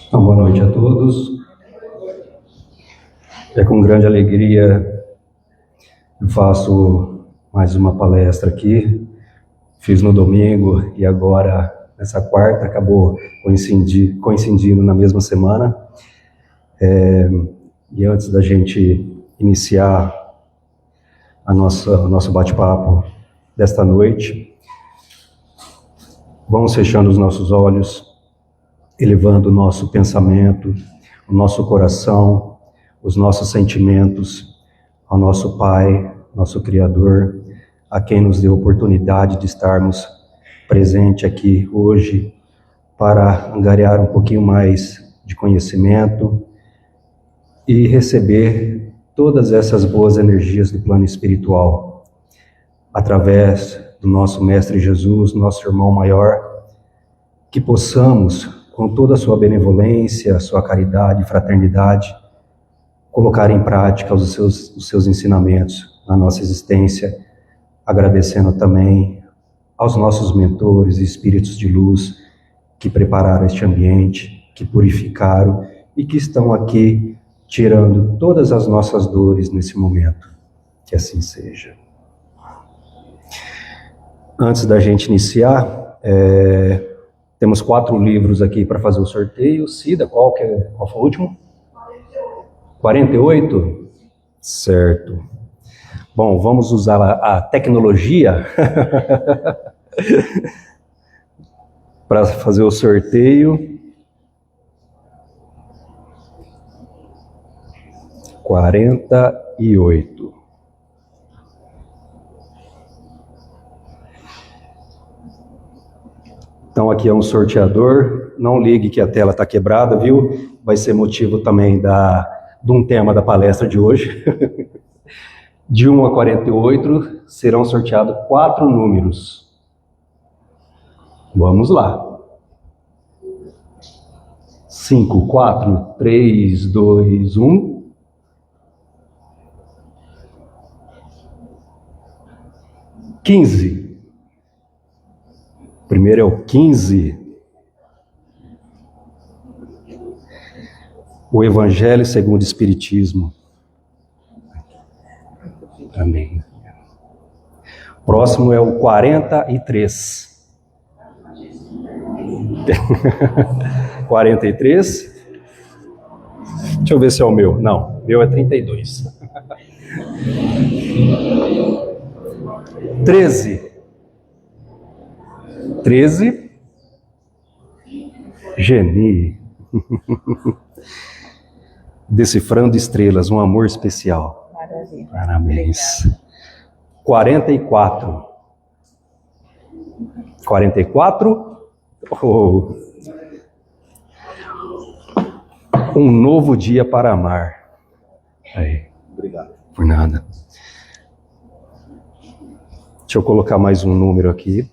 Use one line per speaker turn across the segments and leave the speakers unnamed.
Então, boa noite a todos. É com grande alegria eu faço mais uma palestra aqui. Fiz no domingo e agora nessa quarta acabou coincidindo na mesma semana. E antes da gente iniciar o nosso bate-papo desta noite, vamos fechando os nossos olhos, elevando o nosso pensamento, o nosso coração, os nossos sentimentos ao nosso Pai, nosso Criador, a quem nos deu a oportunidade de estarmos presente aqui hoje para angariar um pouquinho mais de conhecimento e receber todas essas boas energias do plano espiritual, através do nosso Mestre Jesus, nosso irmão maior, que possamos, com toda a sua benevolência, sua caridade e fraternidade, colocar em prática os seus ensinamentos na nossa existência, agradecendo também aos nossos mentores e espíritos de luz que prepararam este ambiente, que purificaram e que estão aqui tirando todas as nossas dores nesse momento. Que assim seja. Antes da gente iniciar, temos 4 livros aqui para fazer o sorteio. Cida, qual foi o último? 48? Certo. Bom, vamos usar a tecnologia para fazer o sorteio. 48. Então aqui é um sorteador. Não ligue que a tela está quebrada, viu? Vai ser motivo também de um tema da palestra de hoje. De 1 a 48 serão sorteados 4 números. Vamos lá. 5, 4, 3, 2, 1. 15. Primeiro é o 15. O Evangelho segundo o Espiritismo. Amém. Próximo é o 43. 43. Deixa eu ver se é o meu. Não, meu é 32. 13. 13. Geni. Decifrando estrelas, um amor especial.
Maravilha.
Parabéns. 44. 44. Oh. Um novo dia para amar. Aí.
Obrigado.
Por nada. Deixa eu colocar mais um número aqui.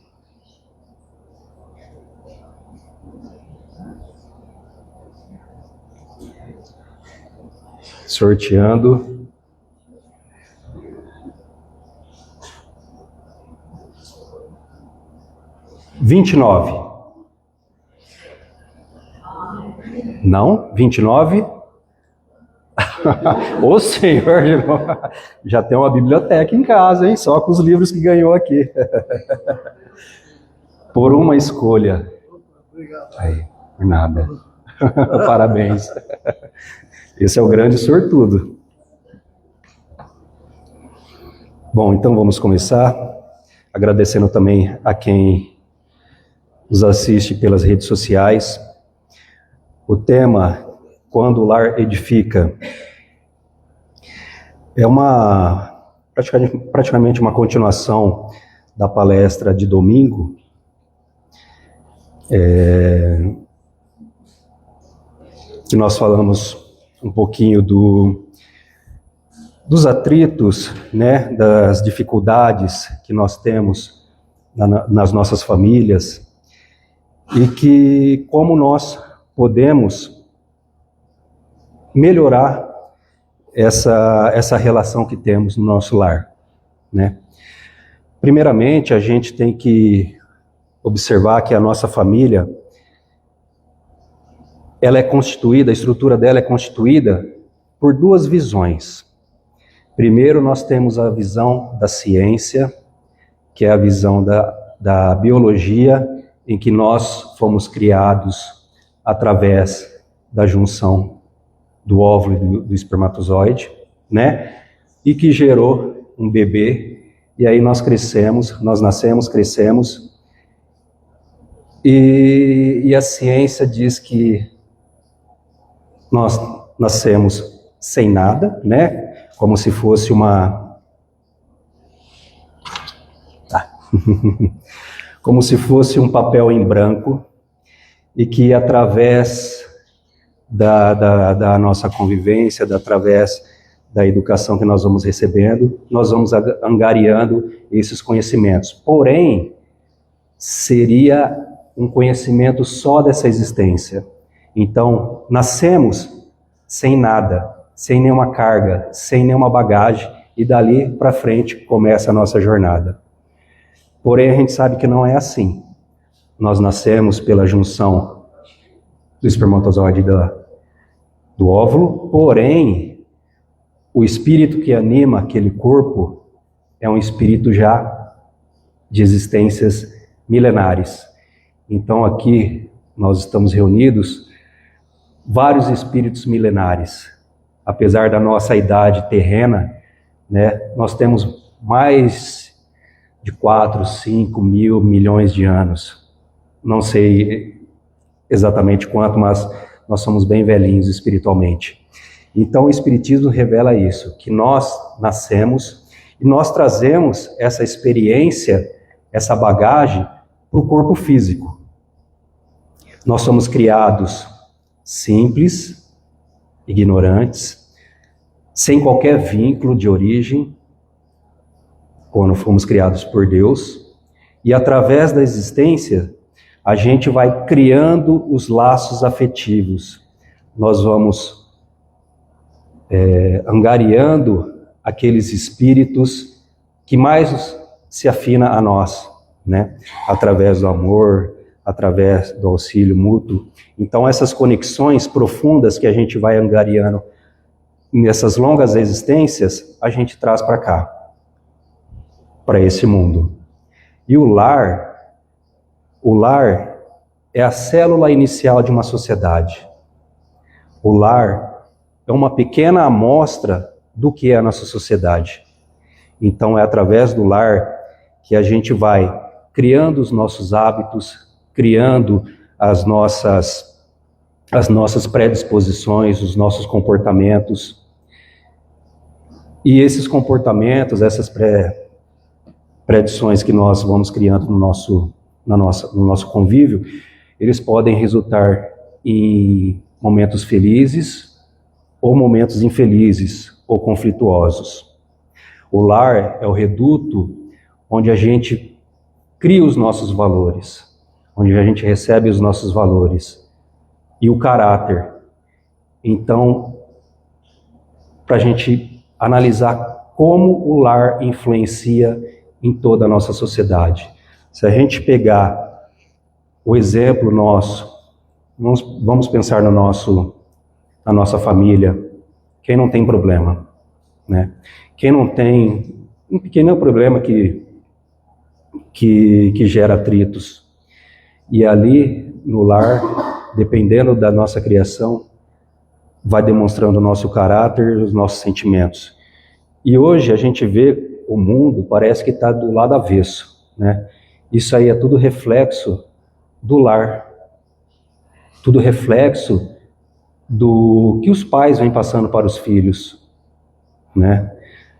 Sorteando. $29. Não? 29? Ô Senhor, já tem uma biblioteca em casa, hein? Só com os livros que ganhou aqui. Por uma escolha.
Obrigado.
Aí, por nada. Parabéns. Esse é o grande sortudo. Bom, então vamos começar agradecendo também a quem nos assiste pelas redes sociais. O tema, Quando o Lar Edifica, é praticamente uma continuação da palestra de domingo, que nós falamos um pouquinho dos atritos, né, das dificuldades que nós temos nas nossas famílias e que como nós podemos melhorar essa relação que temos no nosso lar, né? Primeiramente, a gente tem que observar que a nossa família, ela é constituída, a estrutura dela é constituída por 2 visões. Primeiro, nós temos a visão da ciência, que é a visão da biologia, em que nós fomos criados através da junção do óvulo e do espermatozoide, né? E que gerou um bebê, e aí nós nascemos, crescemos, e a ciência diz que nós nascemos sem nada, né? Como se fosse como se fosse um papel em branco, e que através da nossa convivência, através da educação que nós vamos recebendo, nós vamos angariando esses conhecimentos. Porém, seria um conhecimento só dessa existência. Então, nascemos sem nada, sem nenhuma carga, sem nenhuma bagagem, e dali para frente começa a nossa jornada. Porém, a gente sabe que não é assim. Nós nascemos pela junção do espermatozoide do óvulo, porém, o espírito que anima aquele corpo é um espírito já de existências milenares. Então aqui nós estamos reunidos, vários espíritos milenares. Apesar da nossa idade terrena, né, nós temos mais de 4, 5 mil milhões de anos. Não sei exatamente quanto, mas nós somos bem velhinhos espiritualmente. Então o Espiritismo revela isso, que nós nascemos e nós trazemos essa experiência, essa bagagem para o corpo físico. Nós somos criados simples, ignorantes, sem qualquer vínculo de origem, quando fomos criados por Deus, e através da existência, a gente vai criando os laços afetivos. Nós vamos angariando aqueles espíritos que mais se afina a nós, né? Através do amor, através do auxílio mútuo. Então essas conexões profundas que a gente vai angariando nessas longas existências, a gente traz para cá, para esse mundo. E o lar é a célula inicial de uma sociedade. O lar é uma pequena amostra do que é a nossa sociedade. Então é através do lar que a gente vai criando os nossos hábitos, criando as nossas predisposições, os nossos comportamentos. E esses comportamentos, essas predições que nós vamos criando no nosso convívio, eles podem resultar em momentos felizes ou momentos infelizes ou conflituosos. O lar é o reduto onde a gente cria os nossos valores, onde a gente recebe os nossos valores e o caráter. Então, para a gente analisar como o lar influencia em toda a nossa sociedade. Se a gente pegar o exemplo nosso, vamos pensar na nossa família, quem não tem problema, né? Quem não tem um pequeno problema que gera atritos. E ali no lar, dependendo da nossa criação, vai demonstrando o nosso caráter, os nossos sentimentos. E hoje a gente vê o mundo, parece que está do lado avesso, né? Isso aí é tudo reflexo do lar, tudo reflexo do que os pais vêm passando para os filhos, né?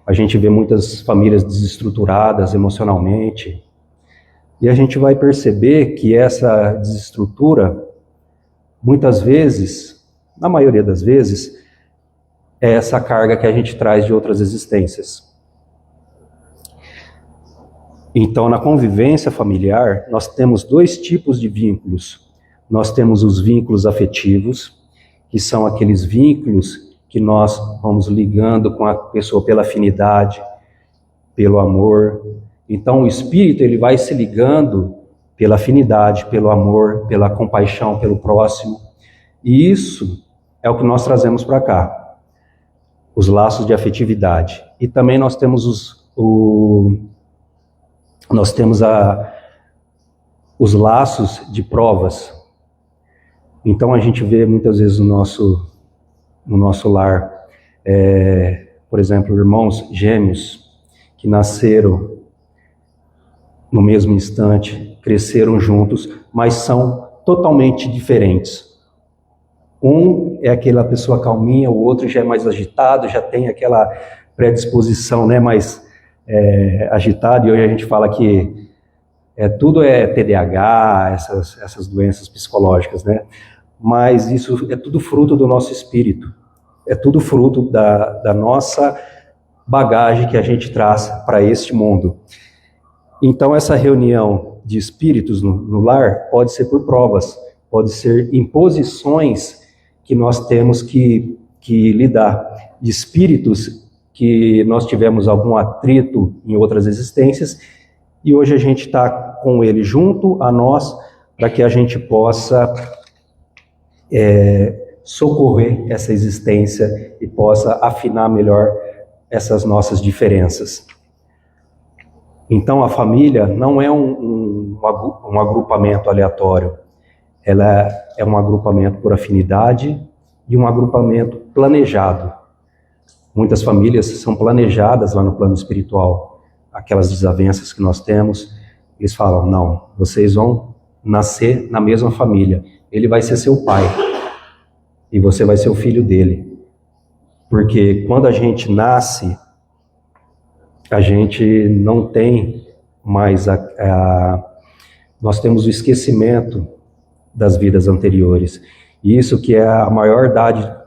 A gente vê muitas famílias desestruturadas emocionalmente, e a gente vai perceber que essa desestrutura, muitas vezes, na maioria das vezes, é essa carga que a gente traz de outras existências. Então, na convivência familiar, nós temos dois tipos de vínculos. Nós temos os vínculos afetivos, que são aqueles vínculos que nós vamos ligando com a pessoa pela afinidade, pelo amor. Então, o espírito ele vai se ligando pela afinidade, pelo amor, pela compaixão, pelo próximo. E isso é o que nós trazemos para cá, os laços de afetividade. E também nós temos os laços de provas. Então a gente vê muitas vezes no nosso lar, por exemplo, irmãos gêmeos que nasceram no mesmo instante, cresceram juntos, mas são totalmente diferentes. Um é aquela pessoa calminha, o outro já é mais agitado, já tem aquela predisposição, né, mais agitado, e hoje a gente fala que tudo é TDAH, essas doenças psicológicas, né? Mas isso é tudo fruto do nosso espírito, é tudo fruto da nossa bagagem que a gente traz para este mundo. Então essa reunião de espíritos no lar pode ser por provas, pode ser imposições que nós temos que lidar. de espíritos que nós tivemos algum atrito em outras existências, e hoje a gente está com ele junto a nós, para que a gente possa socorrer essa existência e possa afinar melhor essas nossas diferenças. Então a família não é um agrupamento aleatório, ela é um agrupamento por afinidade e um agrupamento planejado. Muitas famílias são planejadas lá no plano espiritual. Aquelas desavenças que nós temos, eles falam, não, vocês vão nascer na mesma família, ele vai ser seu pai e você vai ser o filho dele. Porque quando a gente nasce, a gente não tem mais nós temos o esquecimento das vidas anteriores. E isso que é a maior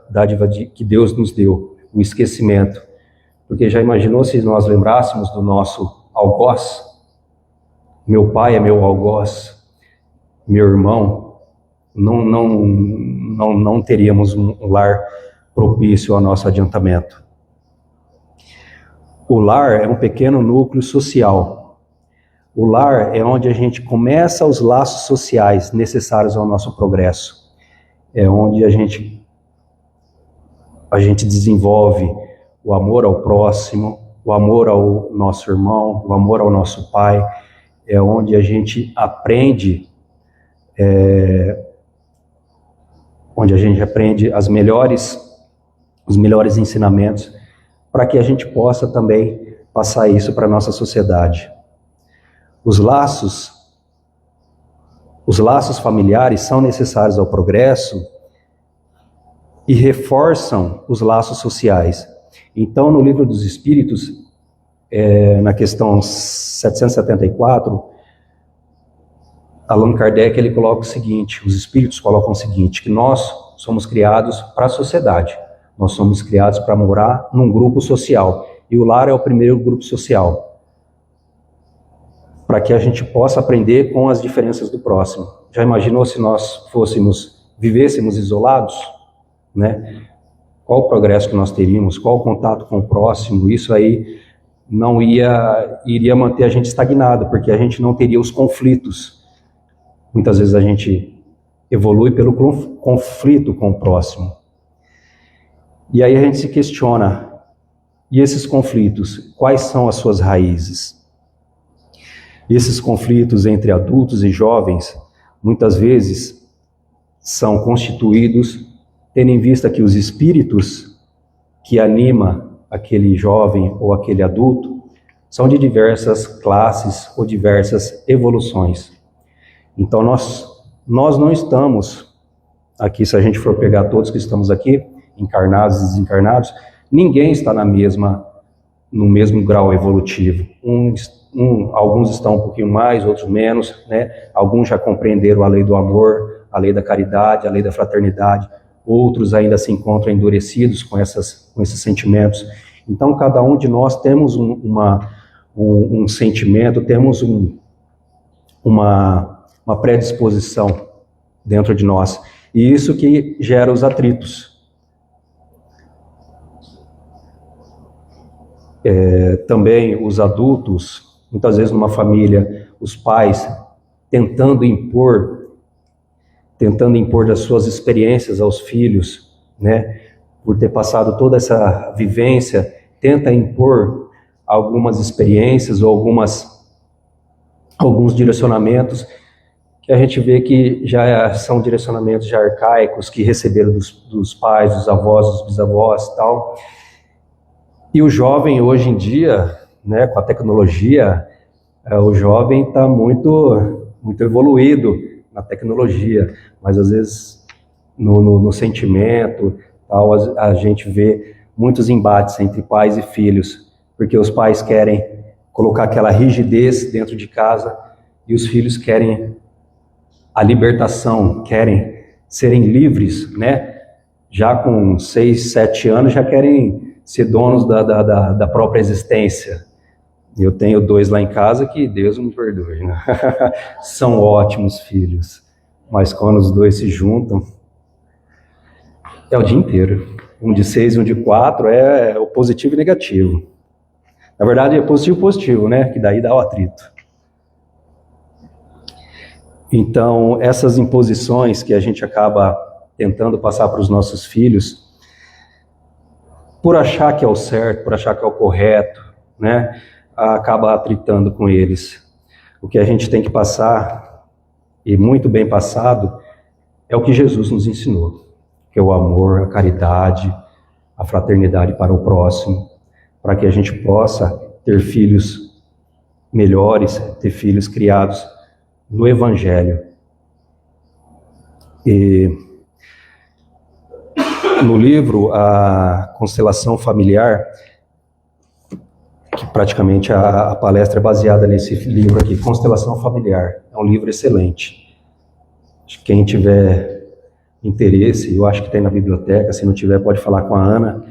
dádiva que Deus nos deu, o esquecimento. Porque já imaginou se nós lembrássemos do nosso algoz? Meu pai é meu algoz, meu irmão, não teríamos um lar propício ao nosso adiantamento. O lar é um pequeno núcleo social. O lar é onde a gente começa os laços sociais necessários ao nosso progresso. É onde a gente desenvolve o amor ao próximo, o amor ao nosso irmão, o amor ao nosso pai. É onde a gente aprende, os melhores ensinamentos, para que a gente possa também passar isso para a nossa sociedade. Os laços familiares são necessários ao progresso e reforçam os laços sociais. Então, no Livro dos Espíritos, na questão 774, Allan Kardec ele coloca o seguinte, os espíritos colocam o seguinte, que nós somos criados para a sociedade, nós somos criados para morar num grupo social, e o lar é o primeiro grupo social, para que a gente possa aprender com as diferenças do próximo. Já imaginou se nós vivêssemos isolados, né? Qual o progresso que nós teríamos, qual o contato com o próximo? Isso aí não iria manter a gente estagnado, porque a gente não teria os conflitos. Muitas vezes a gente evolui pelo conflito com o próximo. E aí a gente se questiona, e esses conflitos, quais são as suas raízes? Esses conflitos entre adultos e jovens, muitas vezes, são constituídos tendo em vista que os espíritos que anima aquele jovem ou aquele adulto são de diversas classes ou diversas evoluções. Então nós não estamos aqui, se a gente for pegar todos que estamos aqui, encarnados e desencarnados, ninguém está no mesmo grau evolutivo. Alguns estão um pouquinho mais, outros menos, né? Alguns já compreenderam a lei do amor, a lei da caridade, a lei da fraternidade, outros ainda se encontram endurecidos com esses sentimentos. Então, cada um de nós temos um sentimento, temos uma predisposição dentro de nós. E isso que gera os atritos. Também os adultos, muitas vezes numa família, os pais tentando impor das suas experiências aos filhos, né? Por ter passado toda essa vivência, tenta impor algumas experiências ou alguns direcionamentos que a gente vê que já são direcionamentos já arcaicos, que receberam dos pais, dos avós, dos bisavós e tal. E o jovem hoje em dia, né, com a tecnologia, o jovem está muito evoluído na tecnologia, mas às vezes no sentimento, tal, a gente vê muitos embates entre pais e filhos, porque os pais querem colocar aquela rigidez dentro de casa e os filhos querem a libertação, querem serem livres, né? Já com 6, 7 anos já querem ser donos da própria existência. Eu tenho 2 lá em casa que Deus me perdoe, né? São ótimos filhos, mas quando os 2 se juntam, é o dia inteiro. Um de 6 e um de 4 é o positivo e negativo. Na verdade é positivo e positivo, né? Que daí dá o atrito. Então, essas imposições que a gente acaba tentando passar para os nossos filhos, por achar que é o certo, por achar que é o correto, né? Acaba atritando com eles. O que a gente tem que passar, e muito bem passado, é o que Jesus nos ensinou, que é o amor, a caridade, a fraternidade para o próximo, para que a gente possa ter filhos melhores, ter filhos criados no Evangelho. E no livro A Constelação Familiar, que praticamente a palestra é baseada nesse livro aqui, Constelação Familiar, é um livro excelente. Quem tiver interesse, eu acho que tem na biblioteca, se não tiver pode falar com a Ana.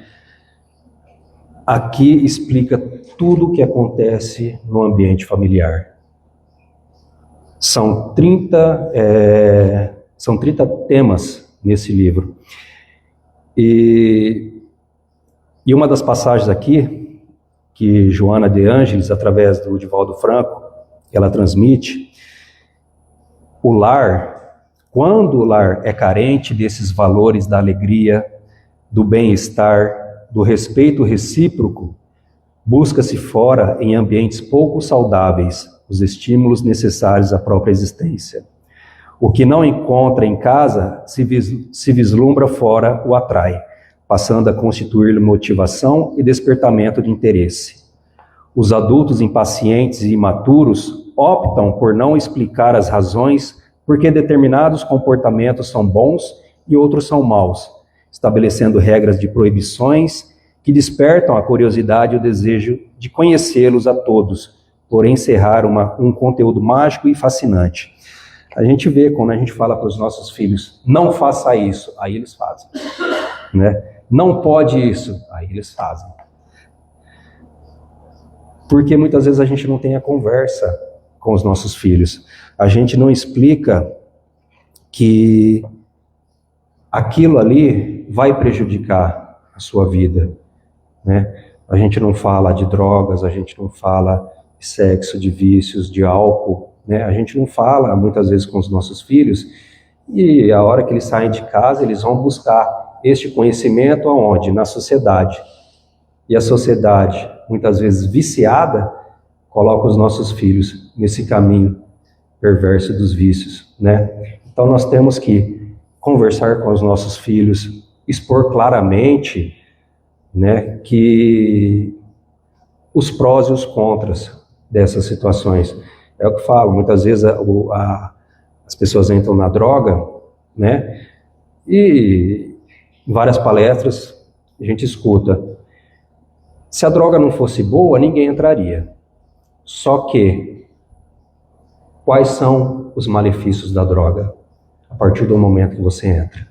Aqui explica tudo o que acontece no ambiente familiar. São 30 temas nesse livro. E uma das passagens aqui, que Joana de Ângeles, através do Divaldo Franco, ela transmite, o lar, quando o lar é carente desses valores da alegria, do bem-estar, do respeito recíproco, busca-se fora, em ambientes pouco saudáveis, os estímulos necessários à própria existência. O que não encontra em casa se vislumbra fora, o atrai, passando a constituir-lhe motivação e despertamento de interesse. Os adultos impacientes e imaturos optam por não explicar as razões por que determinados comportamentos são bons e outros são maus, estabelecendo regras de proibições que despertam a curiosidade e o desejo de conhecê-los a todos, por encerrar um conteúdo mágico e fascinante. A gente vê quando a gente fala para os nossos filhos, não faça isso, aí eles fazem. Né? Não pode isso, aí eles fazem. Porque muitas vezes a gente não tem a conversa com os nossos filhos. A gente não explica que aquilo ali vai prejudicar a sua vida. Né? A gente não fala de drogas, a gente não fala de sexo, de vícios, de álcool, né? A gente não fala muitas vezes com os nossos filhos, e a hora que eles saem de casa, eles vão buscar este conhecimento aonde? Na sociedade. E a sociedade, muitas vezes viciada, coloca os nossos filhos nesse caminho perverso dos vícios, né? Então nós temos que conversar com os nossos filhos, expor claramente, né, que os prós e os contras dessas situações. É o que eu falo, muitas vezes as pessoas entram na droga, né, e em várias palestras a gente escuta, se a droga não fosse boa, ninguém entraria. Só que, quais são os malefícios da droga? A partir do momento que você entra.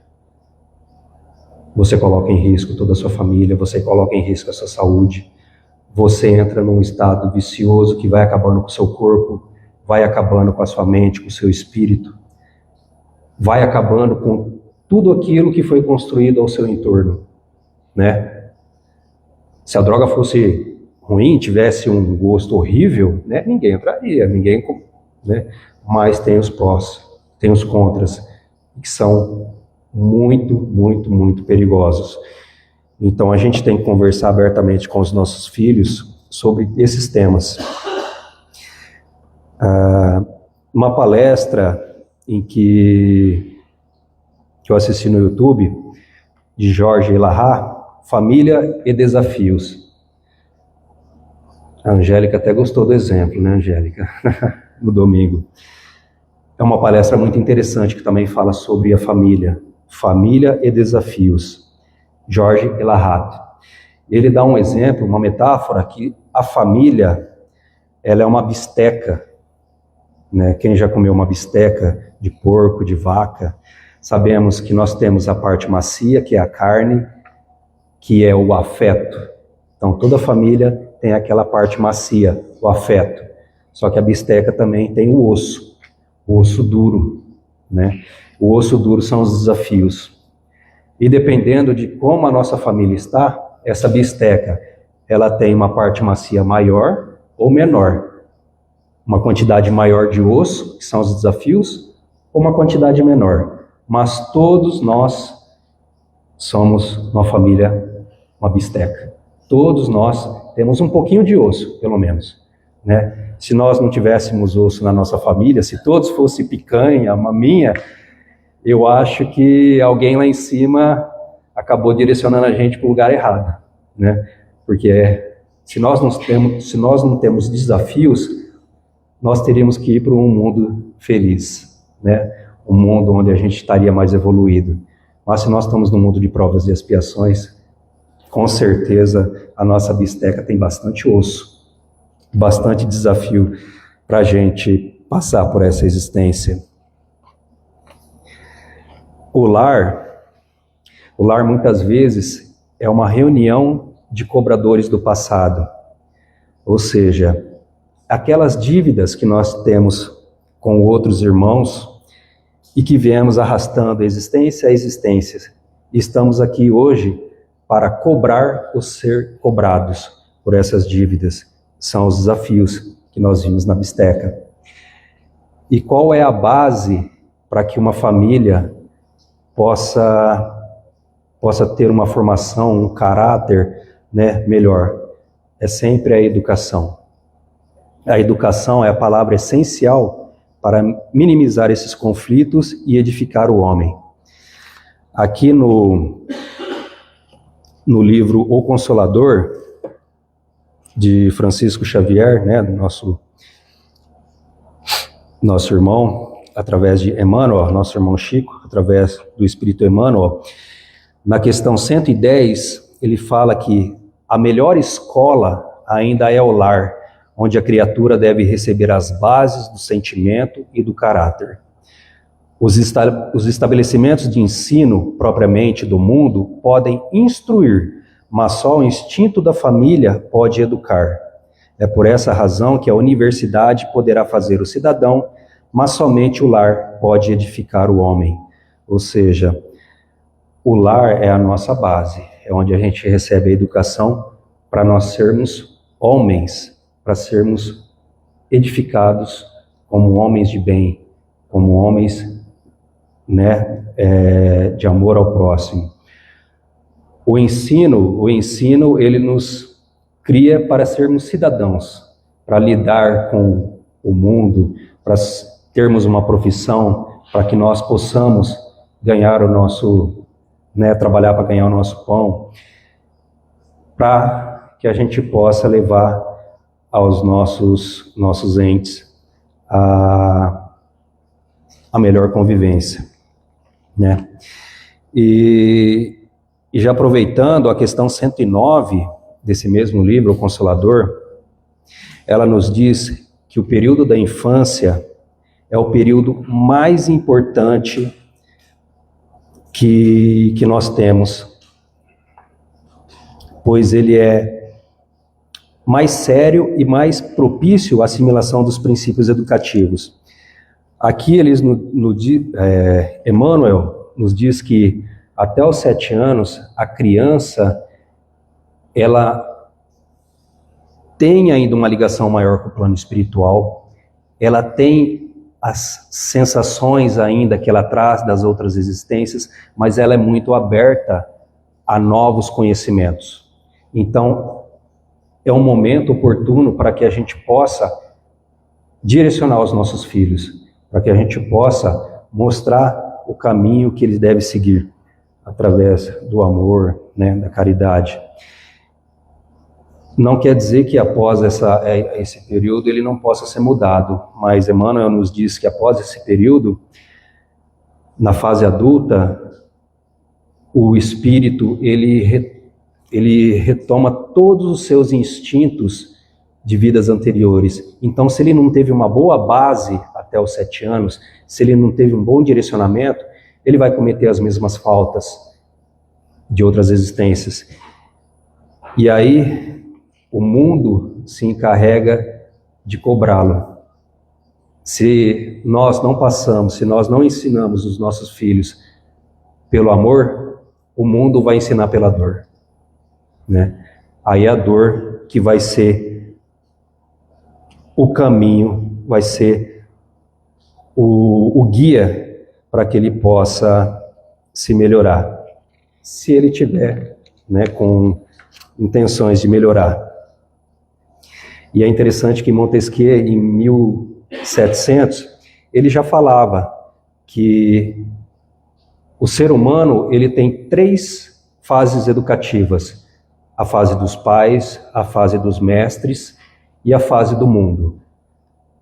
Você coloca em risco toda a sua família, você coloca em risco a sua saúde, você entra num estado vicioso que vai acabando com o seu corpo, vai acabando com a sua mente, com o seu espírito, vai acabando com tudo aquilo que foi construído ao seu entorno, né? Se a droga fosse ruim, tivesse um gosto horrível, né, ninguém entraria, né? Mas tem os prós, tem os contras, que são muito, muito, muito perigosos. Então a gente tem que conversar abertamente com os nossos filhos sobre esses temas. Uma palestra em que eu assisti no YouTube, de Jorge Elahá, Família e Desafios. A Angélica até gostou do exemplo, né, Angélica? No domingo. É uma palestra muito interessante que também fala sobre a família. Família e Desafios. Jorge Elahá. Ele dá um exemplo, uma metáfora que a família, ela é uma bisteca, né? Quem já comeu uma bisteca de porco, de vaca, sabemos que nós temos a parte macia, que é a carne, que é o afeto. Então toda família tem aquela parte macia, o afeto. Só que a bisteca também tem o osso duro, né? O osso duro são os desafios. E dependendo de como a nossa família está, essa bisteca, ela tem uma parte macia maior ou menor. Uma quantidade maior de osso, que são os desafios, ou uma quantidade menor. Mas todos nós somos uma família, uma bisteca. Todos nós temos um pouquinho de osso, pelo menos, né? Se nós não tivéssemos osso na nossa família, se todos fossem picanha, maminha, eu acho que alguém lá em cima acabou direcionando a gente para o lugar errado, né? Porque se nós não temos desafios, nós teríamos que ir para um mundo feliz, né? Um mundo onde a gente estaria mais evoluído. Mas se nós estamos num mundo de provas e expiações, com certeza a nossa bisteca tem bastante osso, bastante desafio para a gente passar por essa existência. O lar muitas vezes é uma reunião de cobradores do passado, ou seja, aquelas dívidas que nós temos com outros irmãos e que viemos arrastando existência a existência. Estamos aqui hoje para cobrar ou ser cobrados por essas dívidas. São os desafios que nós vimos na bisteca. E qual é a base para que uma família possa ter uma formação, um caráter, né, melhor? É sempre a educação. A educação é a palavra essencial para minimizar esses conflitos e edificar o homem. Aqui no livro O Consolador, de Francisco Xavier, né, nosso irmão, através de Emmanuel, nosso irmão Chico, através do Espírito Emmanuel, na questão 110, ele fala que a melhor escola ainda é o lar, onde a criatura deve receber as bases do sentimento e do caráter. Os estabelecimentos de ensino, propriamente do mundo, podem instruir, mas só o instinto da família pode educar. É por essa razão que a universidade poderá fazer o cidadão, mas somente o lar pode edificar o homem. Ou seja, o lar é a nossa base, é onde a gente recebe a educação para nós sermos homens, para sermos edificados como homens de bem, como homens, né, de amor ao próximo. O ensino, ele nos cria para sermos cidadãos, para lidar com o mundo, para termos uma profissão, para que nós possamos ganhar o nosso, né, trabalhar para ganhar o nosso pão, para que a gente possa levar aos nossos entes a melhor convivência, né? E já aproveitando a questão 109 desse mesmo livro, O Consolador, ela nos diz que o período da infância é o período mais importante que nós temos, pois ele é mais sério e mais propício à assimilação dos princípios educativos. Aqui Emmanuel nos diz que até os 7 anos a criança ela tem ainda uma ligação maior com o plano espiritual, ela tem as sensações ainda que ela traz das outras existências, mas ela é muito aberta a novos conhecimentos. Então, é um momento oportuno para que a gente possa direcionar os nossos filhos, para que a gente possa mostrar o caminho que eles devem seguir, através do amor, né, da caridade. Não quer dizer que após esse período ele não possa ser mudado, mas Emmanuel nos diz que após esse período, na fase adulta, o espírito ele retoma todos os seus instintos de vidas anteriores. Então, se ele não teve uma boa base até os 7 anos, se ele não teve um bom direcionamento, ele vai cometer as mesmas faltas de outras existências. E aí, o mundo se encarrega de cobrá-lo. Se nós não passamos, se nós não ensinamos os nossos filhos pelo amor, o mundo vai ensinar pela dor, né? Aí a dor que vai ser o caminho, vai ser o guia para que ele possa se melhorar, se ele tiver, né, com intenções de melhorar. E é interessante que Montesquieu, em 1700, ele já falava que o ser humano ele tem 3 fases educativas: a fase dos pais, a fase dos mestres e a fase do mundo.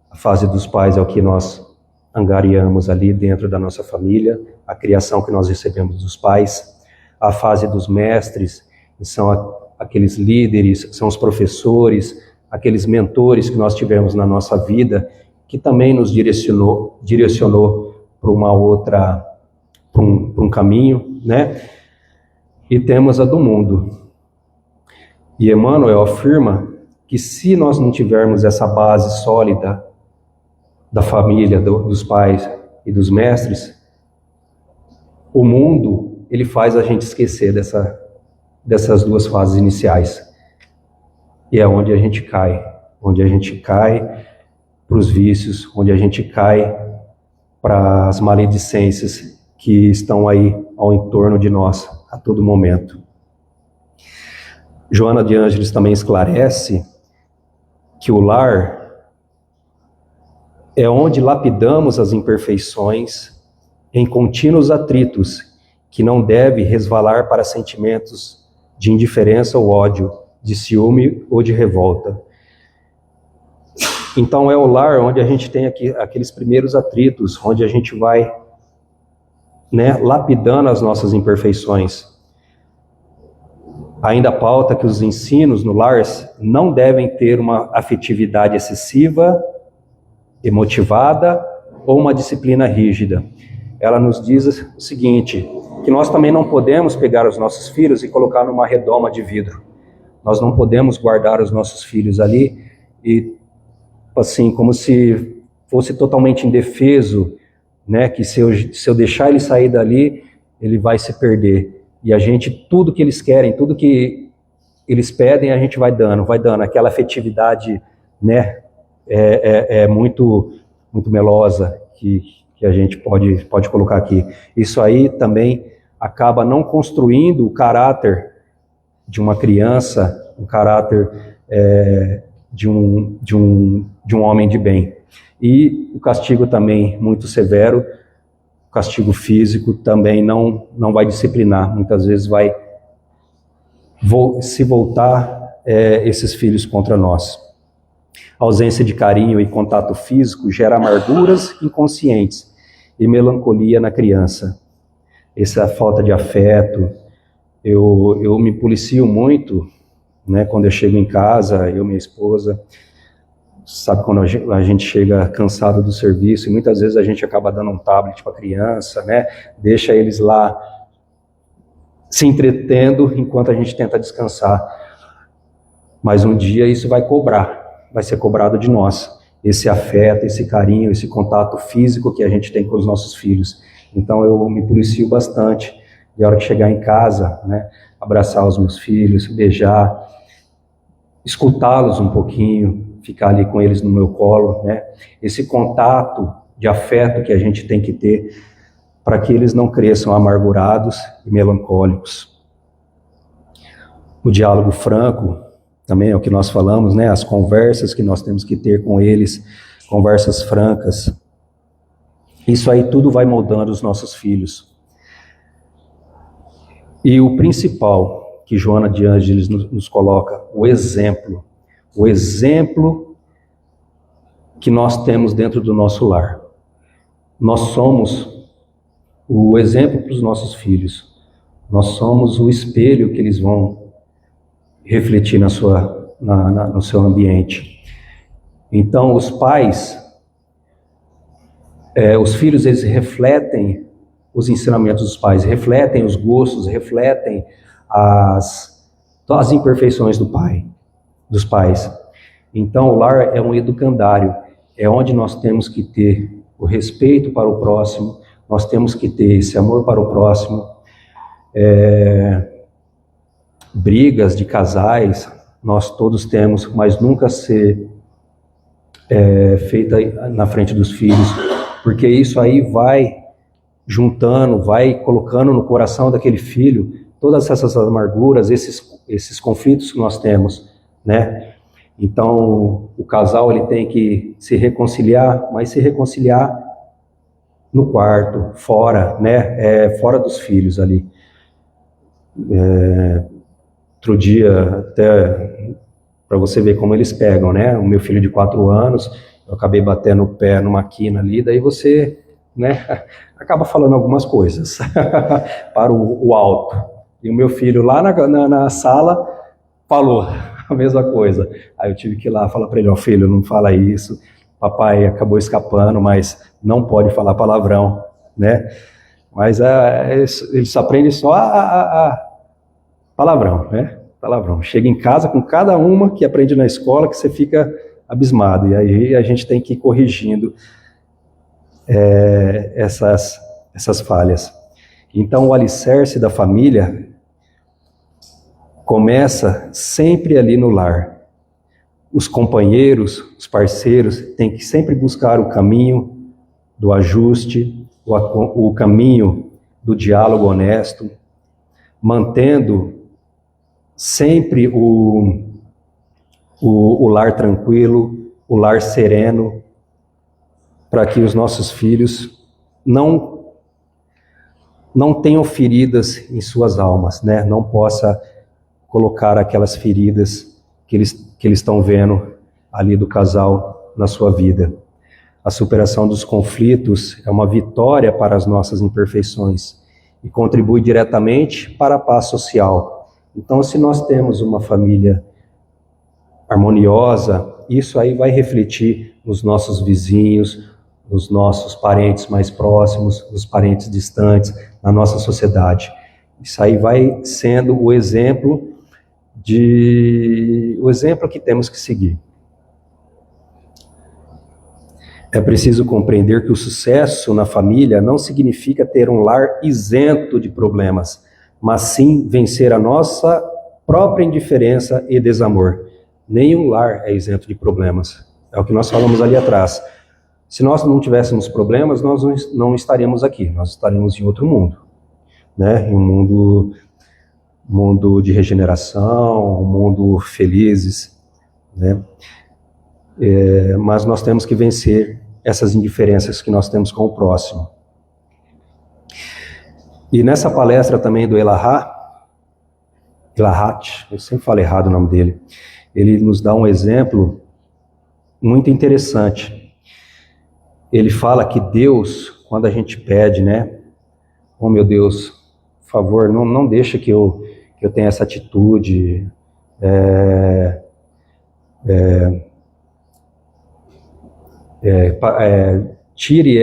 A fase dos pais é o que nós angariamos ali dentro da nossa família, a criação que nós recebemos dos pais. A fase dos mestres são aqueles líderes, são os professores, aqueles mentores que nós tivemos na nossa vida, que também nos direcionou para uma outra, para um caminho, né? E temos a do mundo. E Emmanuel afirma que se nós não tivermos essa base sólida da família, dos pais e dos mestres, o mundo, ele faz a gente esquecer dessas 2 fases iniciais. E é onde a gente cai para os vícios, onde a gente cai para as maledicências que estão aí ao entorno de nós a todo momento. Joana de Ângeles também esclarece que o lar é onde lapidamos as imperfeições em contínuos atritos, que não deve resvalar para sentimentos de indiferença ou ódio, de ciúme ou de revolta. Então é o lar onde a gente tem aqueles primeiros atritos, onde a gente vai, né, lapidando as nossas imperfeições. Ainda pauta que os ensinos no lar não devem ter uma afetividade excessiva, emotivada ou uma disciplina rígida. Ela nos diz o seguinte, que nós também não podemos pegar os nossos filhos e colocar numa redoma de vidro. Nós não podemos guardar os nossos filhos ali e, assim, como se fosse totalmente indefeso, né, que se eu deixar ele sair dali, ele vai se perder. E a gente, tudo que eles querem, tudo que eles pedem, a gente vai dando. Aquela afetividade, né, muito, muito melosa que a gente pode colocar aqui. Isso aí também acaba não construindo o caráter de uma criança, o caráter de um homem de bem. E o castigo também muito severo, o castigo físico também não vai disciplinar, muitas vezes vai se voltar esses filhos contra nós. A ausência de carinho e contato físico gera amarguras inconscientes e melancolia na criança. Essa falta de afeto, eu me policio muito, né, quando eu chego em casa, eu e minha esposa, sabe quando a gente chega cansado do serviço, e muitas vezes a gente acaba dando um tablet para a criança, né, deixa eles lá se entretendo enquanto a gente tenta descansar. Mas um dia isso vai ser cobrado de nós, esse afeto, esse carinho, esse contato físico que a gente tem com os nossos filhos. Então eu me policio bastante, de hora que chegar em casa, né, abraçar os meus filhos, beijar, escutá-los um pouquinho, ficar ali com eles no meu colo, né? Esse contato de afeto que a gente tem que ter para que eles não cresçam amargurados e melancólicos. O diálogo franco também é o que nós falamos, né? As conversas que nós temos que ter com eles, conversas francas. Isso aí tudo vai moldando os nossos filhos. E o principal que Joana de Ângeles nos coloca, o exemplo que nós temos dentro do nosso lar. Nós somos o exemplo para os nossos filhos. Nós somos o espelho que eles vão refletir no seu ambiente. Então, os pais, os filhos, eles refletem os ensinamentos dos pais, refletem os gostos, refletem as imperfeições dos pais. Então, o lar é um educandário, é onde nós temos que ter o respeito para o próximo, nós temos que ter esse amor para o próximo, Brigas de casais, nós todos temos, mas nunca ser feita na frente dos filhos, porque isso aí vai juntando, vai colocando no coração daquele filho todas essas amarguras, esses conflitos que nós temos, né? Então, o casal ele tem que se reconciliar, mas se reconciliar no quarto, fora, né? Fora dos filhos ali. Outro dia, até para você ver como eles pegam, né? O meu filho de 4 anos, eu acabei batendo o pé numa quina ali, daí você, né? Acaba falando algumas coisas para o alto. E o meu filho lá na sala falou a mesma coisa. Aí eu tive que ir lá falar para ele, ó, filho, não fala isso, papai acabou escapando, mas não pode falar palavrão, né? Mas eles aprendem só a palavrão, né? Palavrão. Chega em casa com cada uma que aprende na escola que você fica abismado. E aí a gente tem que ir corrigindo essas falhas. Então o alicerce da família começa sempre ali no lar. Os companheiros, os parceiros, têm que sempre buscar o caminho do ajuste, o caminho do diálogo honesto, mantendo sempre o lar tranquilo, o lar sereno, para que os nossos filhos não tenham feridas em suas almas, né? Não possa colocar aquelas feridas que eles estão vendo ali do casal na sua vida. A superação dos conflitos é uma vitória para as nossas imperfeições e contribui diretamente para a paz social. Então, se nós temos uma família harmoniosa, isso aí vai refletir nos nossos vizinhos, nos nossos parentes mais próximos, nos parentes distantes, na nossa sociedade. Isso aí vai sendo o exemplo que temos que seguir. É preciso compreender que o sucesso na família não significa ter um lar isento de problemas, mas sim vencer a nossa própria indiferença e desamor. Nenhum lar é isento de problemas. É o que nós falamos ali atrás. Se nós não tivéssemos problemas, nós não estaríamos aqui, nós estaríamos em outro mundo, né? Em um mundo de regeneração, um mundo felizes, né? Mas nós temos que vencer essas indiferenças que nós temos com o próximo. E nessa palestra também do Elahat, eu sempre falo errado o nome dele, ele nos dá um exemplo muito interessante. Ele fala que Deus, quando a gente pede, né? Oh, meu Deus, por favor, não deixa que eu tenha essa atitude, tire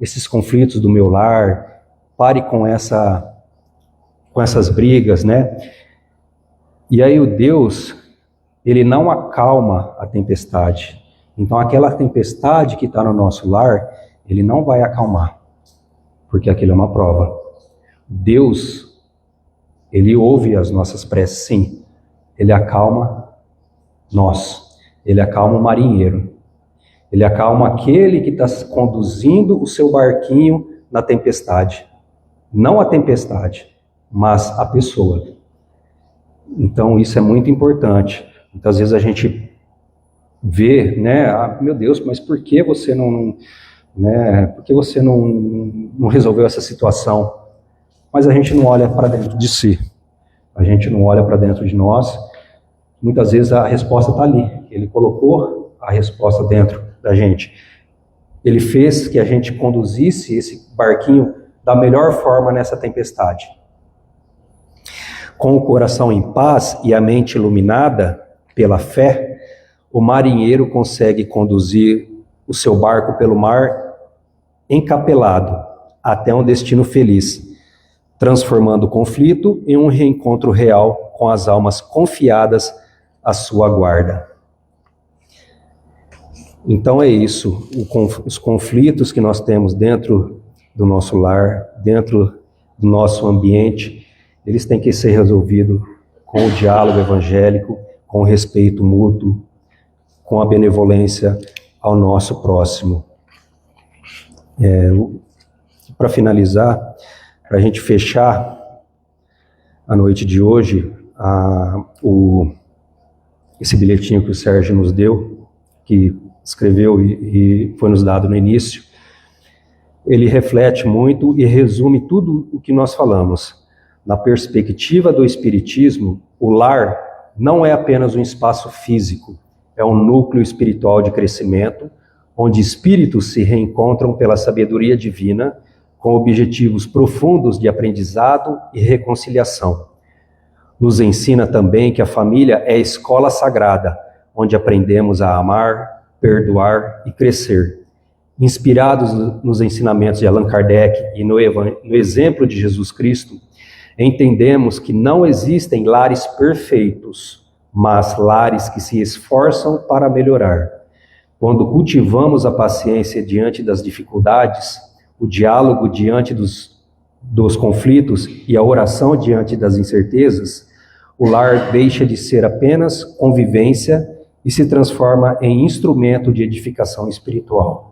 esses conflitos do meu lar, pare com essas brigas, né? E aí o Deus, ele não acalma a tempestade. Então aquela tempestade que está no nosso lar, ele não vai acalmar, porque aquilo é uma prova. Deus, ele ouve as nossas preces, sim. Ele acalma nós. Ele acalma o marinheiro. Ele acalma aquele que está conduzindo o seu barquinho na tempestade. Não a tempestade, mas a pessoa. Então isso é muito importante. Muitas vezes a gente vê, né? Ah, meu Deus, mas por que você não resolveu essa situação? Mas a gente não olha para dentro de si. A gente não olha para dentro de nós. Muitas vezes a resposta está ali. Ele colocou a resposta dentro da gente. Ele fez que a gente conduzisse esse barquinho da melhor forma nessa tempestade. Com o coração em paz e a mente iluminada pela fé, o marinheiro consegue conduzir o seu barco pelo mar encapelado até um destino feliz, transformando o conflito em um reencontro real com as almas confiadas à sua guarda. Então é isso, os conflitos que nós temos dentro do nosso lar, dentro do nosso ambiente, eles têm que ser resolvidos com o diálogo evangélico, com o respeito mútuo, com a benevolência ao nosso próximo. Para finalizar, para a gente fechar a noite de hoje, esse bilhetinho que o Sérgio nos deu, que escreveu e foi nos dado no início, ele reflete muito e resume tudo o que nós falamos. Na perspectiva do Espiritismo, o lar não é apenas um espaço físico, é um núcleo espiritual de crescimento, onde espíritos se reencontram pela sabedoria divina, com objetivos profundos de aprendizado e reconciliação. Nos ensina também que a família é a escola sagrada, onde aprendemos a amar, perdoar e crescer. Inspirados nos ensinamentos de Allan Kardec e no exemplo de Jesus Cristo, entendemos que não existem lares perfeitos, mas lares que se esforçam para melhorar. Quando cultivamos a paciência diante das dificuldades, o diálogo diante dos conflitos e a oração diante das incertezas, o lar deixa de ser apenas convivência e se transforma em instrumento de edificação espiritual.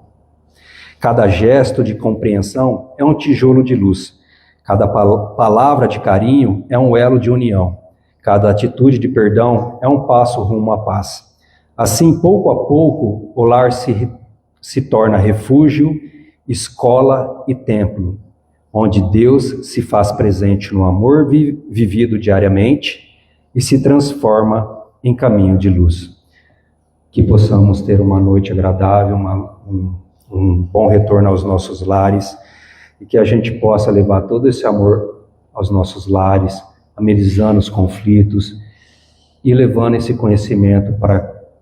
Cada gesto de compreensão é um tijolo de luz. Cada palavra de carinho é um elo de união. Cada atitude de perdão é um passo rumo à paz. Assim, pouco a pouco, o lar se torna refúgio, escola e templo, onde Deus se faz presente no amor vivido diariamente e se transforma em caminho de luz. Que possamos ter uma noite agradável, um bom retorno aos nossos lares, e que a gente possa levar todo esse amor aos nossos lares, amenizando os conflitos e levando esse conhecimento para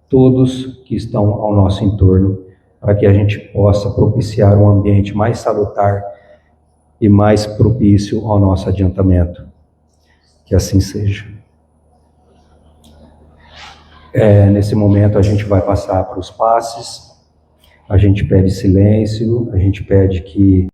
todos que estão ao nosso entorno, para que a gente possa propiciar um ambiente mais salutar e mais propício ao nosso adiantamento. Que assim seja. Nesse momento a gente vai passar para os passes, a gente pede silêncio, a gente pede que